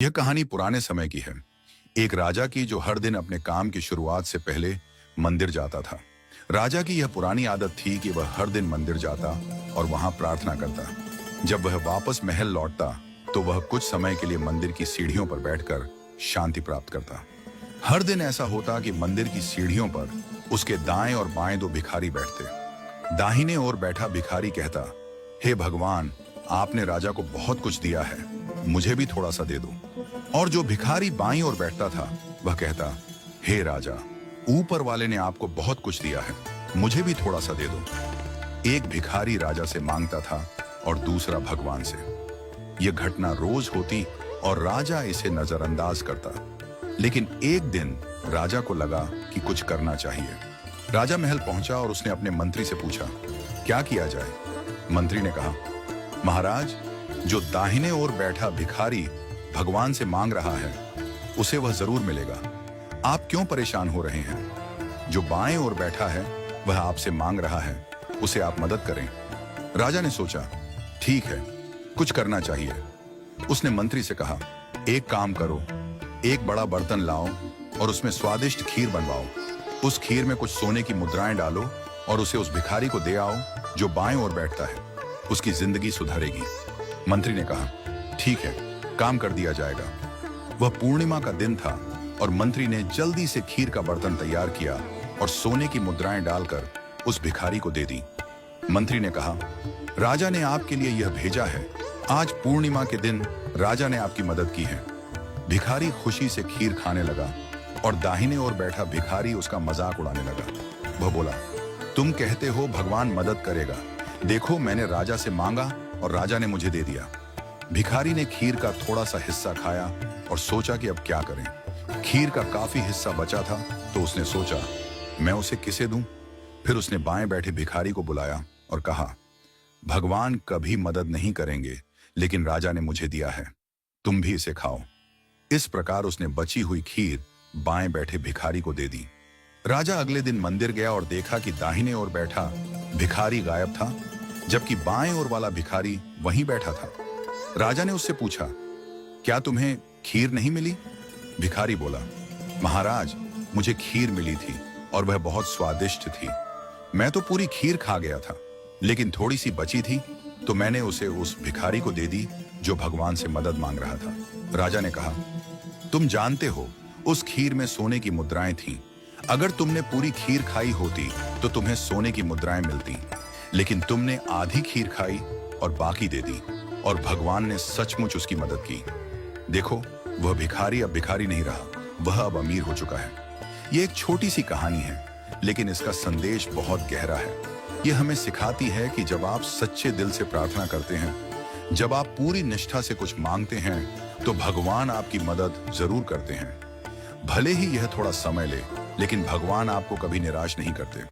यह कहानी पुराने समय की है। एक राजा की जो हर दिन अपने काम की शुरुआत से पहले मंदिर जाता था। राजा की यह पुरानी आदत थी कि वह हर दिन मंदिर जाता और वहां प्रार्थना करता। जब वह वापस महल लौटता तो वह कुछ समय के लिए मंदिर की सीढ़ियों पर बैठकर शांति प्राप्त करता। हर दिन ऐसा होता कि मंदिर की सीढ़ियों पर उसके दाएं और बाएं दो भिखारी बैठते। दाहिने ओर बैठा भिखारी कहता, हे भगवान, आपने राजा को बहुत कुछ दिया है, मुझे भी थोड़ा सा दे दो। और जो भिखारी बाईं ओर बैठता था वह कहता, हे राजा, ऊपर वाले ने आपको बहुत कुछ दिया है, मुझे भी थोड़ा सा दे दो। एक भिखारी राजा से मांगता था और दूसरा भगवान से। यह घटना रोज होती और राजा इसे नजरअंदाज करता। लेकिन एक दिन राजा को लगा कि कुछ करना चाहिए। राजा महल पहुंचा और उसने अपने मंत्री से पूछा, क्या किया जाए? मंत्री ने कहा, महाराज, जो दाहिने ओर बैठा भिखारी भगवान से मांग रहा है उसे वह जरूर मिलेगा। आप क्यों परेशान हो रहे हैं? जो बाएं ओर बैठा है वह आपसे मांग रहा है, उसे आप मदद करें। राजा ने सोचा, ठीक है, कुछ करना चाहिए। उसने मंत्री से कहा, एक काम करो, एक बड़ा बर्तन लाओ और उसमें स्वादिष्ट खीर बनवाओ। उस खीर में कुछ सोने की मुद्राएं डालो और उसे उस भिखारी को दे आओ जो बाएं ओर बैठता है, उसकी जिंदगी सुधरेगी। मंत्री ने कहा, ठीक है, काम कर दिया जाएगा। वह पूर्णिमा का दिन था और मंत्री ने जल्दी से खीर का बर्तन तैयार किया और सोने की मुद्राएं डालकर उस भिखारी को दे दी। मंत्री ने कहा, राजा ने आपके लिए यह भेजा है। आज पूर्णिमा के दिन राजा ने आपकी मदद की है। भिखारी खुशी से खीर खाने लगा और दाहिने ओर बैठा भिखारी उसका मजाक उड़ाने लगा। वह बोला, तुम कहते हो भगवान मदद करेगा, देखो मैंने राजा से मांगा और राजा ने मुझे दे दिया। भिखारी ने खीर का थोड़ा सा हिस्सा खाया और सोचा कि अब क्या करें। खीर का काफी हिस्सा बचा था तो उसने सोचा, मैं उसे किसे दूं? फिर उसने बाएं बैठे भिखारी को बुलाया और कहा, भगवान कभी मदद नहीं करेंगे, लेकिन राजा ने मुझे दिया है, तुम भी इसे खाओ। इस प्रकार उसने बची हुई खीर बाएं बैठे भिखारी को दे दी। राजा अगले दिन मंदिर गया और देखा कि दाहिने ओर बैठा भिखारी गायब था, जबकि बाएं ओर वाला भिखारी वहीं बैठा था। राजा ने उससे पूछा, क्या तुम्हें खीर नहीं मिली? भिखारी बोला, महाराज, मुझे खीर मिली थी और वह बहुत स्वादिष्ट थी। मैं तो पूरी खीर खा गया था, लेकिन थोड़ी सी बची थी तो मैंने उसे उस भिखारी को दे दी जो भगवान से मदद मांग रहा था। राजा ने कहा, तुम जानते हो उस खीर में सोने की मुद्राएं थीं। अगर तुमने पूरी खीर खाई होती तो तुम्हें सोने की मुद्राएं मिलती, लेकिन तुमने आधी खीर खाई और बाकी दे दी और भगवान ने सचमुच उसकी मदद की। देखो, वह भिखारी अब भिखारी नहीं रहा, वह अब अमीर हो चुका है। यह एक छोटी सी कहानी है, लेकिन इसका संदेश बहुत गहरा है। यह हमें सिखाती है कि जब आप सच्चे दिल से प्रार्थना करते हैं, जब आप पूरी निष्ठा से कुछ मांगते हैं, तो भगवान आपकी मदद जरूर करते हैं। भले ही यह थोड़ा समय ले, लेकिन भगवान आपको कभी निराश नहीं करते।